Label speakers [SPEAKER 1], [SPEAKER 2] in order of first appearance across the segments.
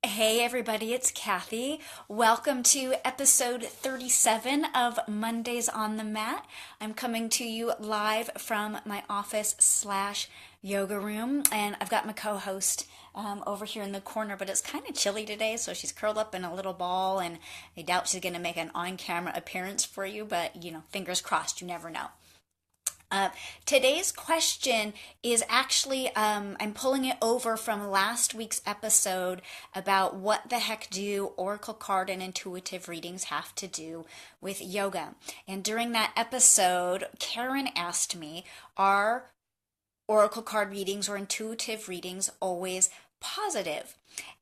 [SPEAKER 1] Hey everybody, it's Kathy. Welcome to episode 37 of Mondays on the Mat. I'm coming to you live from my office slash yoga room, and I've got my co-host over here in the corner, but it's kind of chilly today, so she's curled up in a little ball, and I doubt she's going to make an on-camera appearance for you, but fingers crossed, you never know. Uh, Today's question is actually, I'm pulling it over from last week's episode about what the heck do Oracle card and intuitive readings have to do with yoga. And during that episode, Karen asked me, are Oracle card readings or intuitive readings always positive?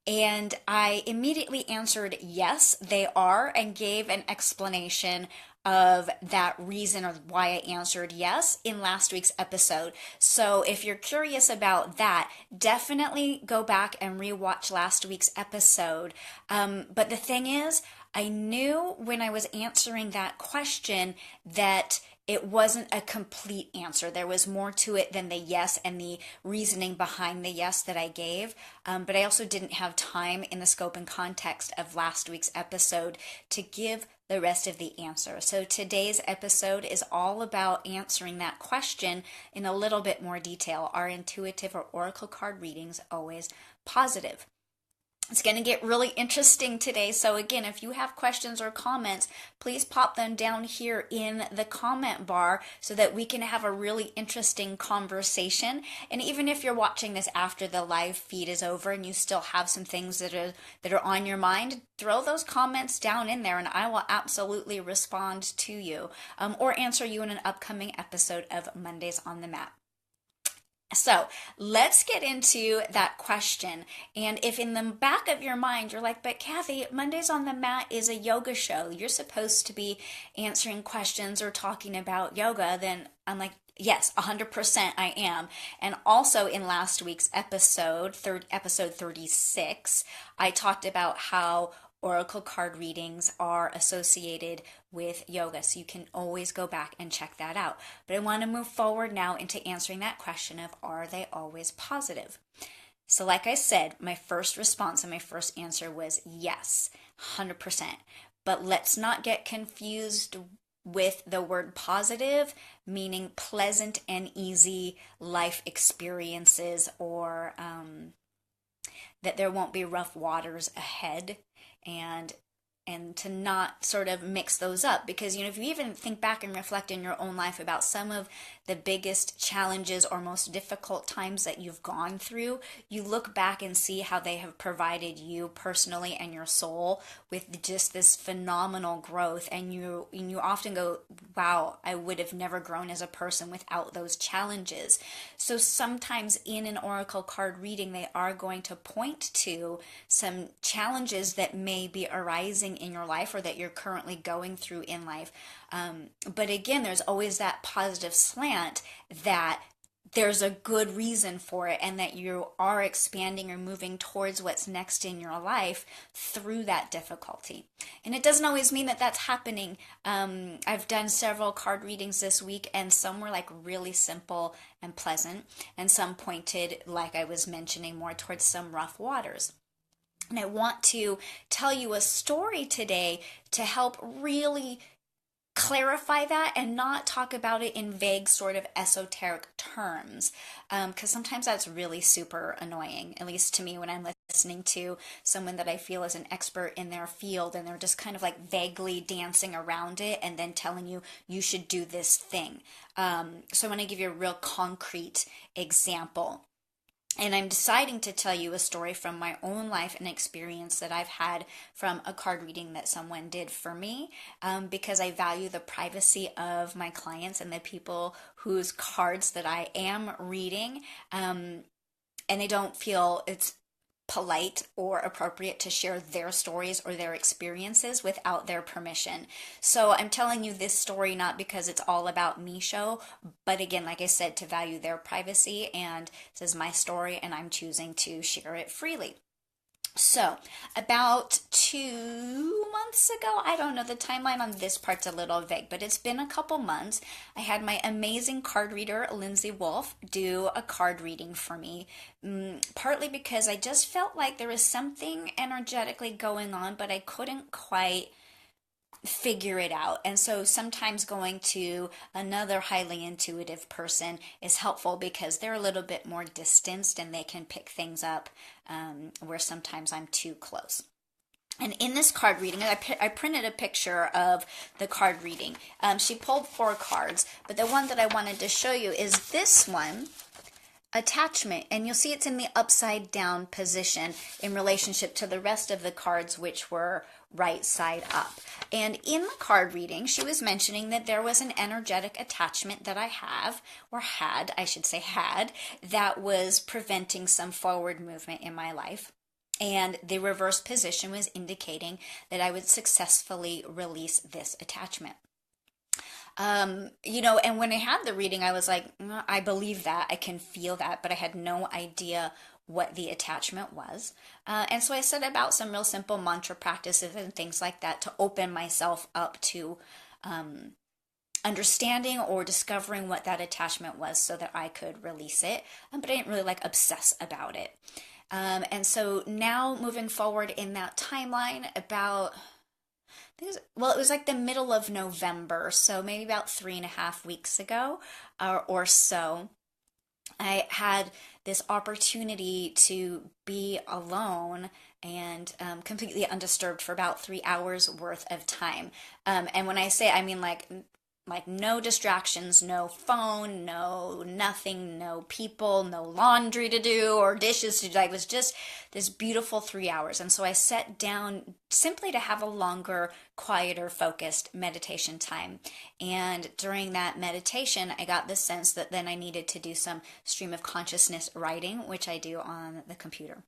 [SPEAKER 1] And I immediately answered yes, they are, and gave an explanation of that reason or why I answered yes in last week's episode. So if you're curious about that, definitely go back and rewatch last week's episode. But the thing is, I knew when I was answering that question that it wasn't a complete answer. There was more to it than the yes and the reasoning behind the yes that I gave. But I also didn't have time in the scope and context of last week's episode to give the rest of the answer. So today's episode is all about answering that question in a little bit more detail. Are intuitive or oracle card readings always positive? It's going to get really interesting today. So again, if you have questions or comments, please pop them down here in the comment bar so that we can have a really interesting conversation. And even if you're watching this after the live feed is over and you still have some things that are on your mind, throw those comments down in there and I will absolutely respond to you, or answer you in an upcoming episode of Mondays on the Mat. So let's get into that question. And if in the back of your mind you're like, but Kathy, Mondays on the Mat is a yoga show, you're supposed to be answering questions or talking about yoga, then I'm like, yes, 100% I am. And also in last week's episode, episode 36, I talked about how oracle card readings are associated with yoga. So you can always go back and check that out. But I want to move forward now into answering that question of, are they always positive? So like I said, my first response and my first answer was yes, 100%. But let's not get confused with the word positive, meaning pleasant and easy life experiences, or that there won't be rough waters ahead, and to not sort of mix those up. Because if you even think back and reflect in your own life about some of the biggest challenges or most difficult times that you've gone through, you look back and see how they have provided you personally and your soul with just this phenomenal growth, and you often go, wow, I would have never grown as a person without those challenges. So sometimes in an oracle card reading, they are going to point to some challenges that may be arising in your life or that you're currently going through in life. But again, there's always that positive slant that there's a good reason for it, and that you are expanding or moving towards what's next in your life through that difficulty. And it doesn't always mean that that's happening. I've done several card readings this week, and some were like really simple and pleasant, and some pointed, like I was mentioning, more towards some rough waters. And I want to tell you a story today to help really clarify that and not talk about it in vague sort of esoteric terms, because sometimes that's really super annoying, at least to me, when I'm listening to someone that I feel is an expert in their field and they're just kind of like vaguely dancing around it and then telling you you should do this thing. So I want to give you a real concrete example. And I'm deciding to tell you a story from my own life and experience that I've had from a card reading that someone did for me, because I value the privacy of my clients and the people whose cards that I am reading. And I don't feel it's polite or appropriate to share their stories or their experiences without their permission. So I'm telling you this story not because it's all about me show, but again, like I said, to value their privacy, and this is my story and I'm choosing to share it freely. So, about 2 months ago, I don't know, the timeline on this part's a little vague, but it's been a couple months. I had my amazing card reader, Lindsay Wolf, do a card reading for me, partly because I just felt like there was something energetically going on, but I couldn't quite figure it out. And so sometimes going to another highly intuitive person is helpful because they're a little bit more distanced and they can pick things up where sometimes I'm too close. And in this card reading, I printed a picture of the card reading. She pulled 4 cards, but the one that I wanted to show you is this one, attachment, and you'll see it's in the upside down position in relationship to the rest of the cards, which were right side up. And in the card reading, she was mentioning that there was an energetic attachment that I have, or had, I should say had, that was preventing some forward movement in my life. And the reverse position was indicating that I would successfully release this attachment. And when I had the reading, I was like, I believe that, I can feel that, but I had no idea what the attachment was. And so I set about some real simple mantra practices and things like that to open myself up to understanding or discovering what that attachment was so that I could release it. But I didn't really like obsess about it. And so now moving forward in that timeline, about it was like the middle of November, so maybe about 3.5 weeks ago or so, I had this opportunity to be alone and completely undisturbed for about 3 hours worth of time. And when I say, I mean like no distractions, no phone, no nothing, no people, no laundry to do or dishes to do. Like, it was just this beautiful 3 hours. And so I sat down simply to have a longer, quieter, focused meditation time. And during that meditation, I got the sense that then I needed to do some stream of consciousness writing, which I do on the computer.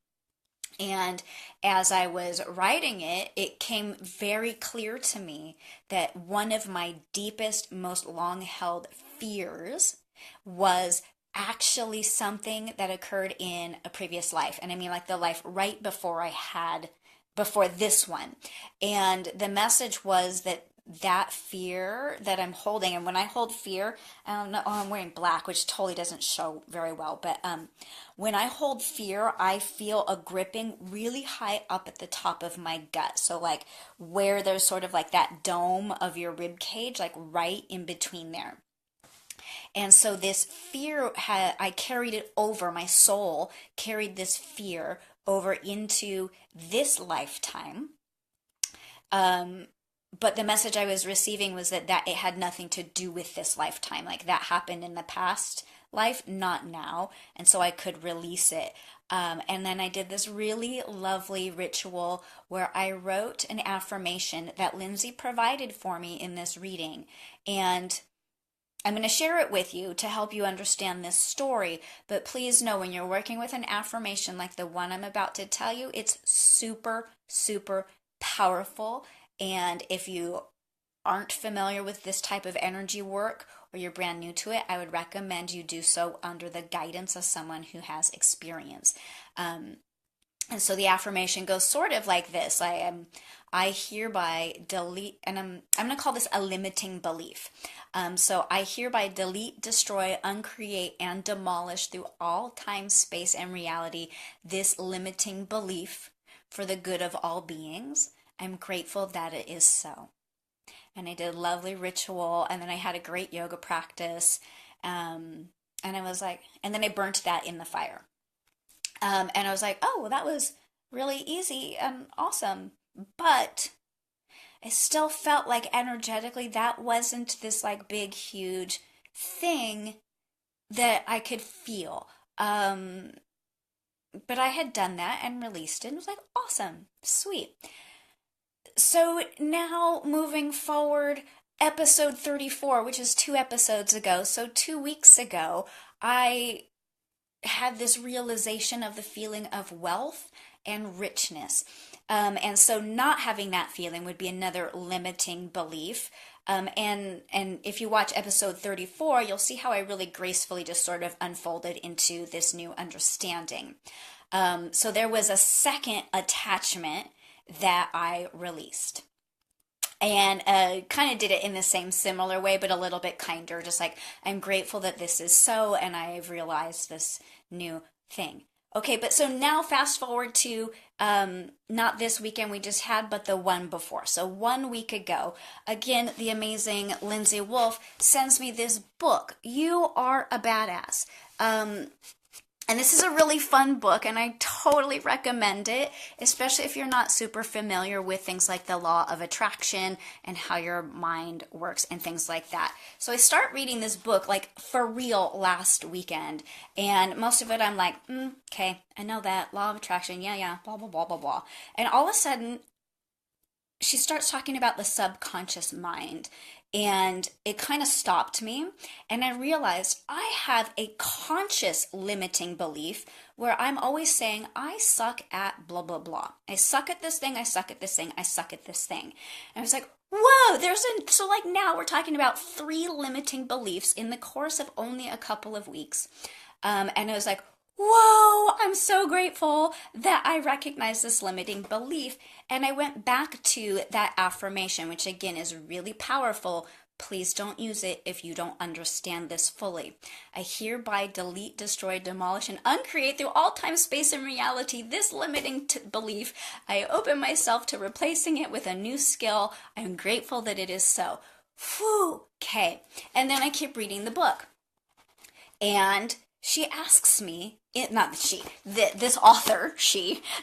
[SPEAKER 1] And as I was writing it, it came very clear to me that one of my deepest, most long held fears was actually something that occurred in a previous life. And I mean, like the life right before this one. And the message was that fear that I'm holding, and when I hold fear, I don't know, oh, I'm wearing black, which totally doesn't show very well, but when I hold fear, I feel a gripping really high up at the top of my gut. So like where there's sort of like that dome of your rib cage, like right in between there. And so this fear I carried it over, my soul carried this fear over into this lifetime. But the message I was receiving was that it had nothing to do with this lifetime. Like that happened in the past life, not now. And so I could release it. And then I did this really lovely ritual where I wrote an affirmation that Lindsay provided for me in this reading. And I'm going to share it with you to help you understand this story. But please know, when you're working with an affirmation like the one I'm about to tell you, it's super, super powerful. And if you aren't familiar with this type of energy work or you're brand new to it, I would recommend you do so under the guidance of someone who has experience. And so the affirmation goes sort of like this. I hereby delete, and I'm going to call this a limiting belief. So I hereby delete, destroy, uncreate, and demolish through all time, space, and reality this limiting belief for the good of all beings. I'm grateful that it is so. And I did a lovely ritual, and then I had a great yoga practice. And I was like, and then I burnt that in the fire. And I was like, oh, well, that was really easy and awesome. But I still felt like energetically that wasn't this like big, huge thing that I could feel. But I had done that and released it and was like, awesome, sweet. So now moving forward, episode 34, which is 2 episodes ago. So 2 weeks ago, I had this realization of the feeling of wealth and richness. And so not having that feeling would be another limiting belief. And if you watch episode 34, you'll see how I really gracefully just sort of unfolded into this new understanding. So there was a second attachment that I released. And kind of did it in the same similar way, but a little bit kinder. Just like, I'm grateful that this is so, and I've realized this new thing. Okay, but so now fast forward to not this weekend we just had, but the one before. So 1 week ago, again, the amazing Lindsay Wolf sends me this book, You Are a Badass. And this is a really fun book, and I totally recommend it, especially if you're not super familiar with things like the law of attraction and how your mind works and things like that. So I start reading this book like for real last weekend, and most of it I'm like, okay, I know that, law of attraction, yeah, blah, blah, blah, blah, blah. And all of a sudden, she starts talking about the subconscious mind, and it kind of stopped me, and I realized I have a conscious limiting belief where I'm always saying I suck at blah blah blah. I suck at this thing, I suck at this thing, I suck at this thing. And I was like, whoa, so like now we're talking about 3 limiting beliefs in the course of only a couple of weeks. And I was like, whoa, I'm so grateful that I recognize this limiting belief. And I went back to that affirmation, which again is really powerful. Please don't use it if you don't understand this fully. I hereby delete, destroy, demolish, and uncreate through all time, space, and reality this limiting belief. I open myself to replacing it with a new skill. I am grateful that it is so. Whew, okay. And then I keep reading the book. And she asks me, this author,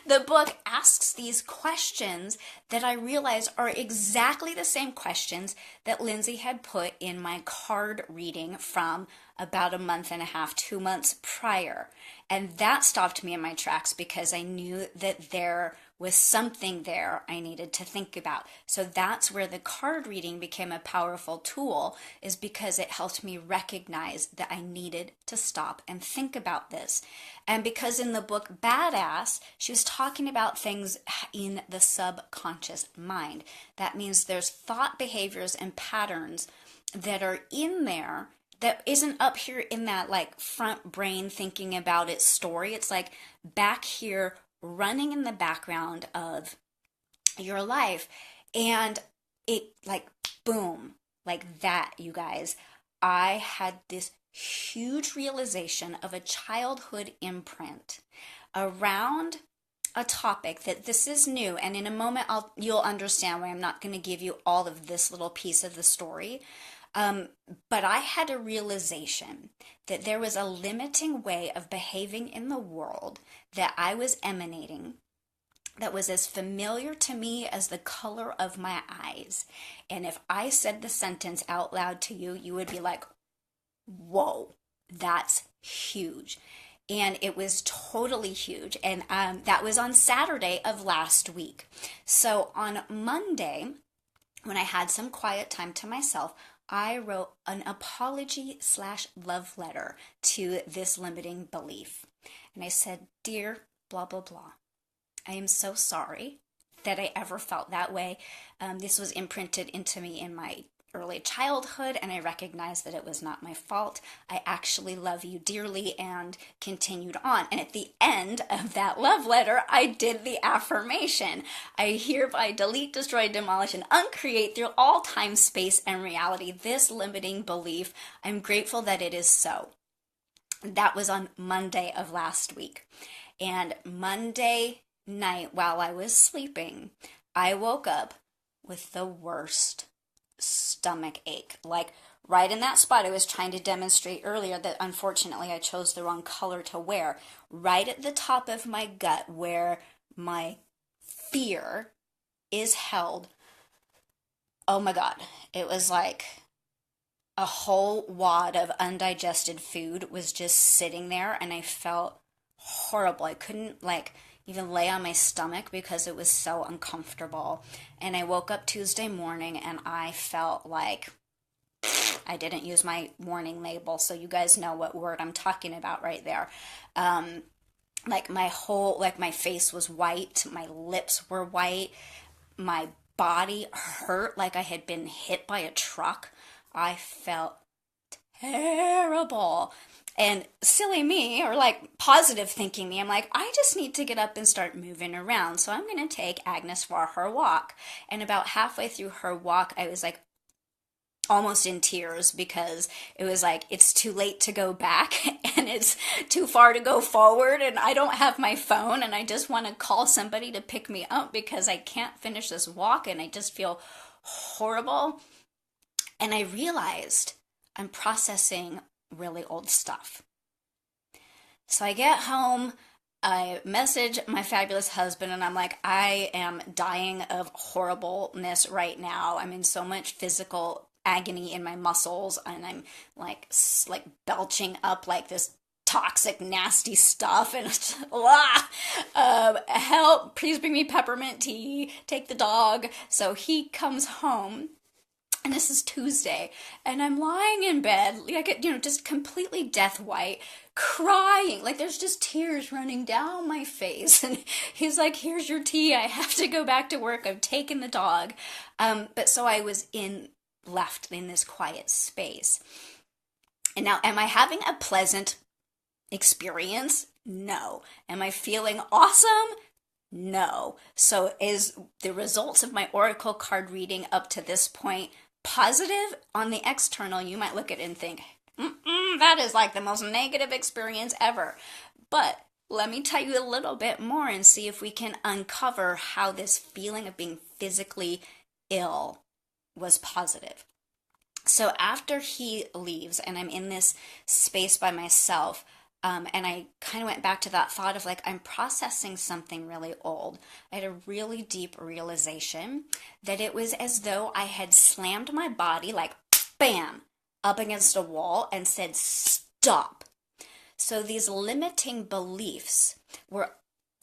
[SPEAKER 1] the book asks these questions that I realize are exactly the same questions that Lindsay had put in my card reading from about a month and a half, 2 months prior. And that stopped me in my tracks because I knew that there was something there I needed to think about. So that's where the card reading became a powerful tool, is because it helped me recognize that I needed to stop and think about this. And because in the book Badass, she was talking about things in the subconscious mind. That means there's thought, behaviors, and patterns that are in there that isn't up here in that like front brain thinking about its story. It's like back here running in the background of your life. And it like boom, like that, you guys. I had this huge realization of a childhood imprint around a topic that this is new, and in a moment you'll understand why I'm not going to give you all of this little piece of the story. But I had a realization that there was a limiting way of behaving in the world that I was emanating that was as familiar to me as the color of my eyes. And if I said the sentence out loud to you, you would be like, whoa, that's huge. And it was totally huge. And that was on Saturday of last week. So on Monday, when I had some quiet time to myself, I wrote an apology/love letter to this limiting belief. And I said, dear blah, blah, blah, I am so sorry that I ever felt that way. This was imprinted into me in my early childhood, and I recognized that it was not my fault. I actually love you dearly, and continued on. And at the end of that love letter, I did the affirmation. I hereby delete, destroy, demolish, and uncreate through all time, space, and reality this limiting belief. I'm grateful that it is so. That was on Monday of last week. And Monday night, while I was sleeping, I woke up with the worst stomach ache, like right in that spot I was trying to demonstrate earlier that unfortunately I chose the wrong color to wear, right at the top of my gut where my fear is held. Oh my God, it was like a whole wad of undigested food was just sitting there, and I felt horrible. I couldn't even lay on my stomach because it was so uncomfortable. And I woke up Tuesday morning and I felt like I didn't use my warning label, so you guys know what word I'm talking about right there. My face was white, my lips were white, my body hurt like I had been hit by a truck. I felt terrible. And silly me, or like positive thinking me, I'm like, I just need to get up and start moving around. So I'm going to take Agnes for her walk. And about halfway through her walk, I was like, almost in tears because it was like it's too late to go back and it's too far to go forward and I don't have my phone and I just want to call somebody to pick me up because I can't finish this walk and I just feel horrible. And I realized I'm processing really old stuff. So I get home, I message my fabulous husband and I'm like, I am dying of horribleness right now. I'm in so much physical agony in my muscles and I'm like belching up like this toxic nasty stuff and help, please bring me peppermint tea, take the dog. So he comes home and this is Tuesday, and I'm lying in bed, like, just completely death white, crying. Like, there's just tears running down my face. And he's like, here's your tea. I have to go back to work. I've taken the dog. But so I was left in this quiet space. And now, am I having a pleasant experience? No. Am I feeling awesome? No. So is the results of my oracle card reading up to this point positive? On the external, you might look at it and think, that is like the most negative experience ever. But let me tell you a little bit more and see if we can uncover how this feeling of being physically ill was positive. So after he leaves and I'm in this space by myself, and I kind of went back to that thought of like, I'm processing something really old. I had a really deep realization that it was as though I had slammed my body like, bam, up against a wall and said, stop. So these limiting beliefs were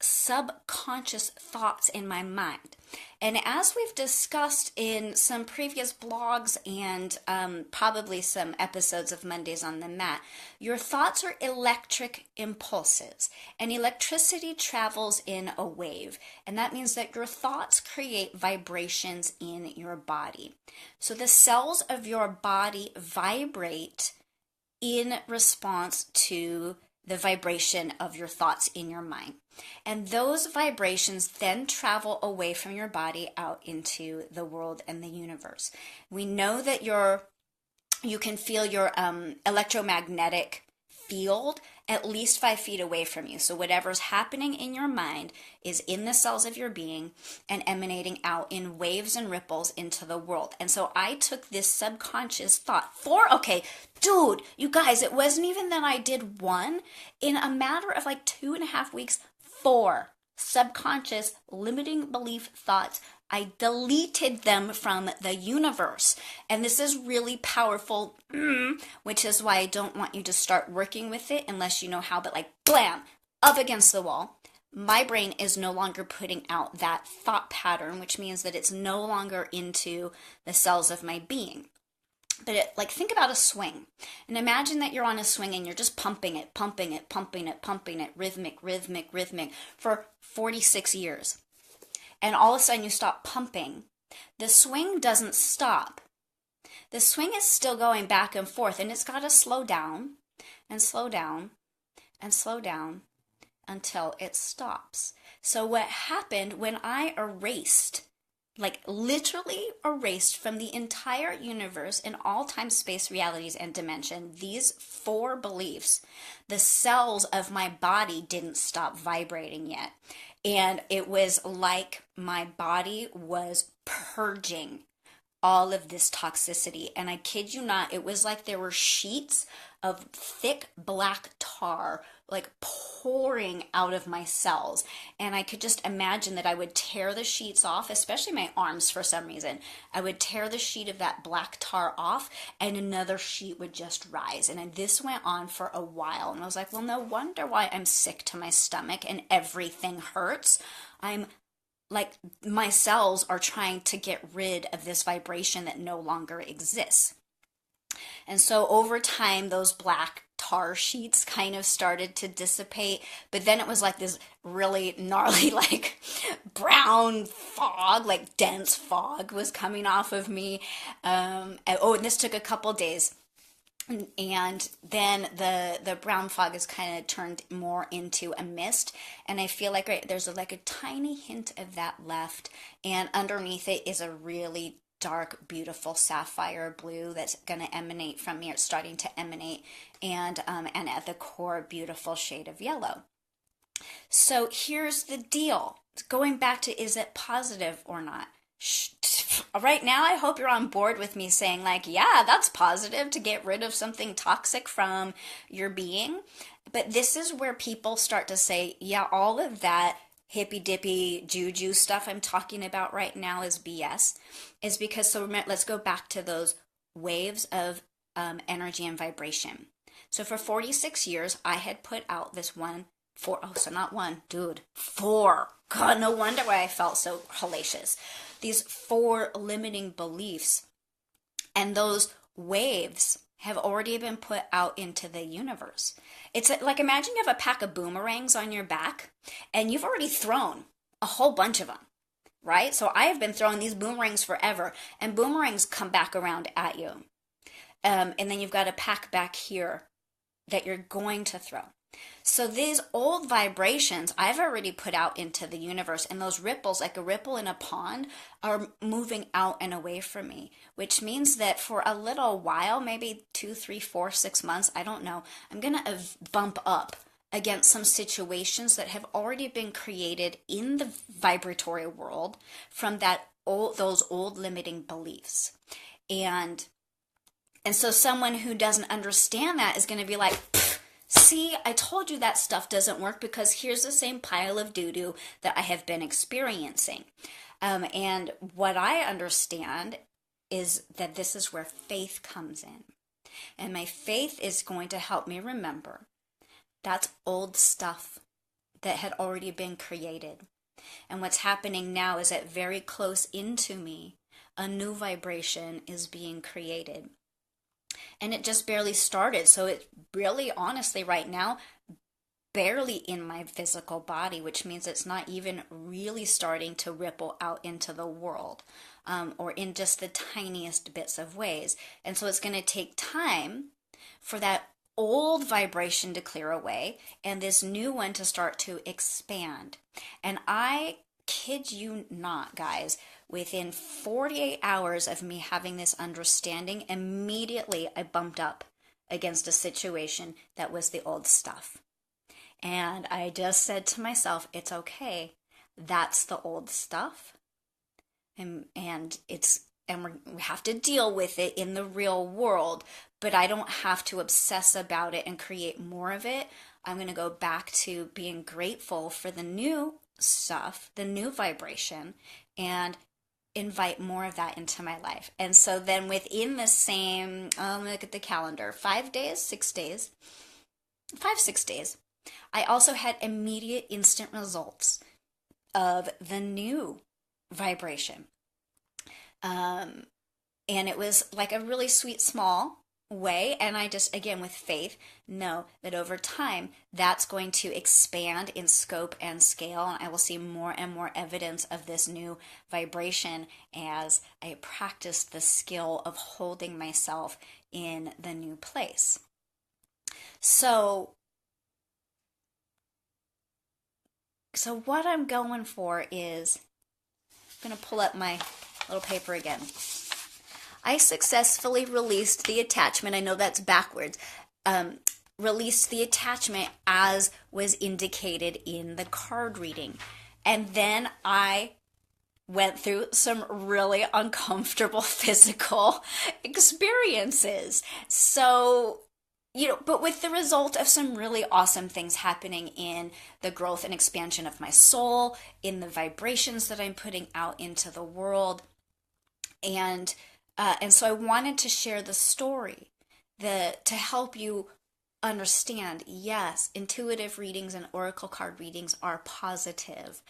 [SPEAKER 1] subconscious thoughts in my mind. And as we've discussed in some previous blogs and probably some episodes of Mondays on the Mat, your thoughts are electric impulses, and electricity travels in a wave. And that means that your thoughts create vibrations in your body. So the cells of your body vibrate in response to the vibration of your thoughts in your mind. And those vibrations then travel away from your body out into the world and the universe. We know that you can feel your electromagnetic field at least 5 feet away from you. So whatever's happening in your mind is in the cells of your being and emanating out in waves and ripples into the world. And so I took this subconscious thought dude, you guys, it wasn't even that I did one. In a matter of like 2.5 weeks, 4 subconscious limiting belief thoughts. I deleted them from the universe. And this is really powerful, which is why I don't want you to start working with it unless you know how, but like, blam, up against the wall. My brain is no longer putting out that thought pattern, which means that it's no longer into the cells of my being. But think about a swing. And imagine that you're on a swing and you're just pumping it, rhythmic, for 46 years. And all of a sudden you stop pumping. The swing doesn't stop. The swing is still going back and forth, and it's got to slow down and slow down and slow down until it stops. So what happened when I erased, literally erased from the entire universe in all time, space, realities, and dimension, these 4 beliefs, the cells of my body didn't stop vibrating yet. And it was like my body was purging all of this toxicity. And I kid you not, it was like there were sheets of thick black tar pouring out of my cells. And I could just imagine that I would tear the sheets off, especially my arms for some reason. I would tear the sheet of that black tar off and another sheet would just rise. And this went on for a while. And I was like, well, no wonder why I'm sick to my stomach and everything hurts. My cells are trying to get rid of this vibration that no longer exists. And so over time, those black tar sheets kind of started to dissipate, but then it was like this really gnarly, brown fog, dense fog was coming off of me. And this took a couple days. And then the brown fog is kind of turned more into a mist, and I feel like there's like a tiny hint of that left, and underneath it is a really dark, beautiful sapphire blue that's going to emanate from me. It's starting to emanate, and at the core, beautiful shade of yellow. So here's the deal. Going back to, is it positive or not? Right now, I hope you're on board with me saying, like, yeah, that's positive to get rid of something toxic from your being. But this is where people start to say, yeah, all of that hippy dippy juju stuff I'm talking about right now is BS. Is because, so remember, let's go back to those waves of energy and vibration. So for 46 years, I had put out this so not one, dude, four. God, no wonder why I felt so hellacious. These four limiting beliefs, and those waves have already been put out into the universe. It's like, imagine you have a pack of boomerangs on your back, and you've already thrown a whole bunch of them, right? So I have been throwing these boomerangs forever, and boomerangs come back around at you. And then you've got a pack back here that you're going to throw. So these old vibrations I've already put out into the universe, and those ripples, like a ripple in a pond, are moving out and away from me, which means that for a little while, maybe 2, 3, 4, 6 months, I don't know, I'm going to bump up against some situations that have already been created in the vibratory world from those old limiting beliefs. And so someone who doesn't understand that is going to be like, see, I told you that stuff doesn't work, because here's the same pile of doo-doo that I have been experiencing. And what I understand is that this is where faith comes in. And my faith is going to help me remember that's old stuff that had already been created. And what's happening now is that very close into me, a new vibration is being created. And it just barely started. So it really, honestly, right now, barely in my physical body, which means it's not even really starting to ripple out into the world, or in just the tiniest bits of ways. And so it's going to take time for that old vibration to clear away and this new one to start to expand. And I kid you not, guys, within 48 hours of me having this understanding, immediately I bumped up against a situation that was the old stuff. And I just said to myself, it's okay. That's the old stuff. And we have to deal with it in the real world, but I don't have to obsess about it and create more of it. I'm going to go back to being grateful for the new stuff, the new vibration, and invite more of that into my life. And so then within the same, let me look at the calendar, 5 days, 6 days, 6 days, I also had immediate instant results of the new vibration. And it was like a really sweet, small way. And I just, again, with faith, know that over time, that's going to expand in scope and scale. And I will see more and more evidence of this new vibration as I practice the skill of holding myself in the new place. So what I'm going for is, I'm going to pull up my little paper again. I successfully released the attachment. I know that's backwards. Released the attachment as was indicated in the card reading. And then I went through some really uncomfortable physical experiences. So, but with the result of some really awesome things happening in the growth and expansion of my soul, in the vibrations that I'm putting out into the world. And so I wanted to share the story to help you understand, yes, intuitive readings and oracle card readings are positive.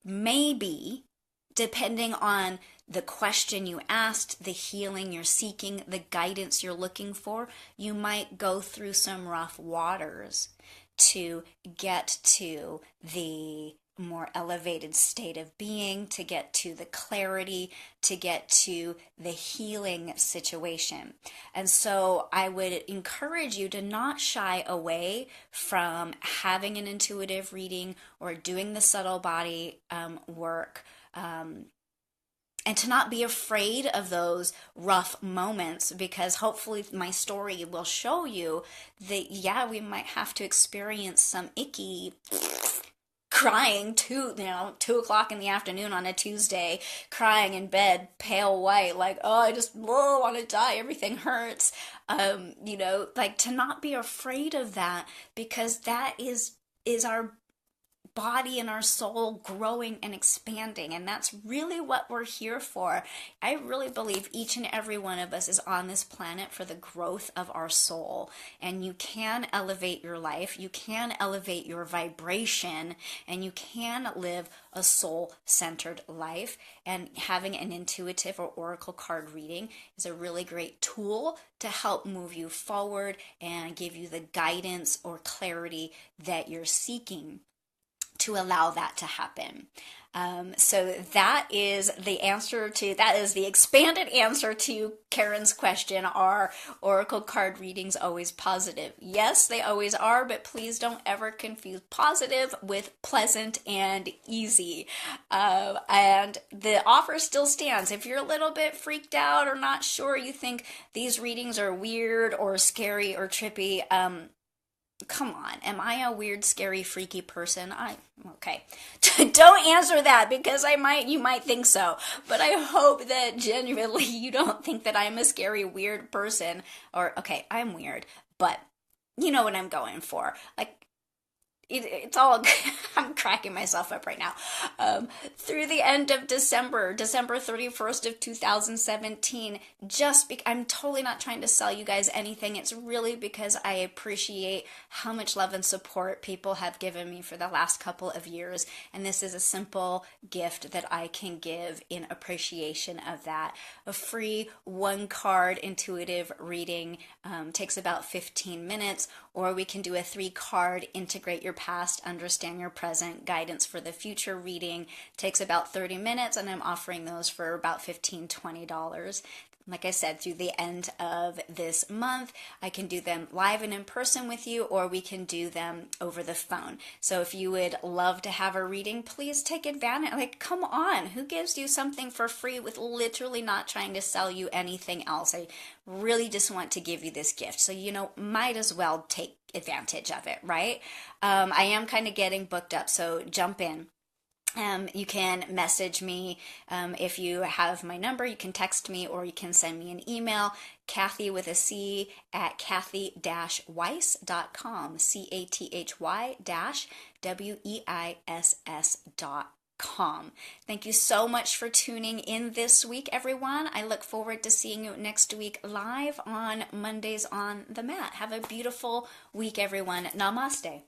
[SPEAKER 1] Maybe, depending on the question you asked, the healing you're seeking, the guidance you're looking for, you might go through some rough waters to get to the more elevated state of being, to get to the clarity, to get to the healing situation. And so I would encourage you to not shy away from having an intuitive reading or doing the subtle body work. And to not be afraid of those rough moments, because hopefully my story will show you that, yeah, we might have to experience some icky crying 2 o'clock in the afternoon on a Tuesday, crying in bed, pale white, like, oh, I just want to die, everything hurts. Like, to not be afraid of that, because that is our body and our soul growing and expanding, and that's really what we're here for. I really believe each and every one of us is on this planet for the growth of our soul, and you can elevate your life, you can elevate your vibration, and you can live a soul-centered life. And having an intuitive or oracle card reading is a really great tool to help move you forward and give you the guidance or clarity that you're seeking to allow that to happen. So that is the expanded answer to Karen's question. Are oracle card readings always positive? Yes, they always are, but please don't ever confuse positive with pleasant and easy. And the offer still stands. If you're a little bit freaked out or not sure, you think these readings are weird or scary or trippy, come on, am I a weird, scary, freaky person? Okay. Don't answer that, because you might think so. But I hope that genuinely you don't think that I'm a scary, weird person. Or, okay, I'm weird, but you know what I'm going for. Like, it's all, I'm cracking myself up right now. Through the end of December 31st of 2017, I'm totally not trying to sell you guys anything. It's really because I appreciate how much love and support people have given me for the last couple of years. And this is a simple gift that I can give in appreciation of that. A free 1-card intuitive reading takes about 15 minutes, or we can do a 3-card integrate your past, understand your present, guidance for the future reading. Takes about 30 minutes, and I'm offering those for about $15-20. Like I said, through the end of this month, I can do them live and in person with you, or we can do them over the phone. So if you would love to have a reading, please take advantage. Like, come on, who gives you something for free with literally not trying to sell you anything else? I really just want to give you this gift. So, might as well take advantage of it, right? I am kind of getting booked up, so jump in. You can message me if you have my number. You can text me, or you can send me an email, Kathy with a C at Kathy-Weiss.com, CATHY-WEISS.com. Thank you so much for tuning in this week, everyone. I look forward to seeing you next week live on Mondays on the Mat. Have a beautiful week, everyone. Namaste.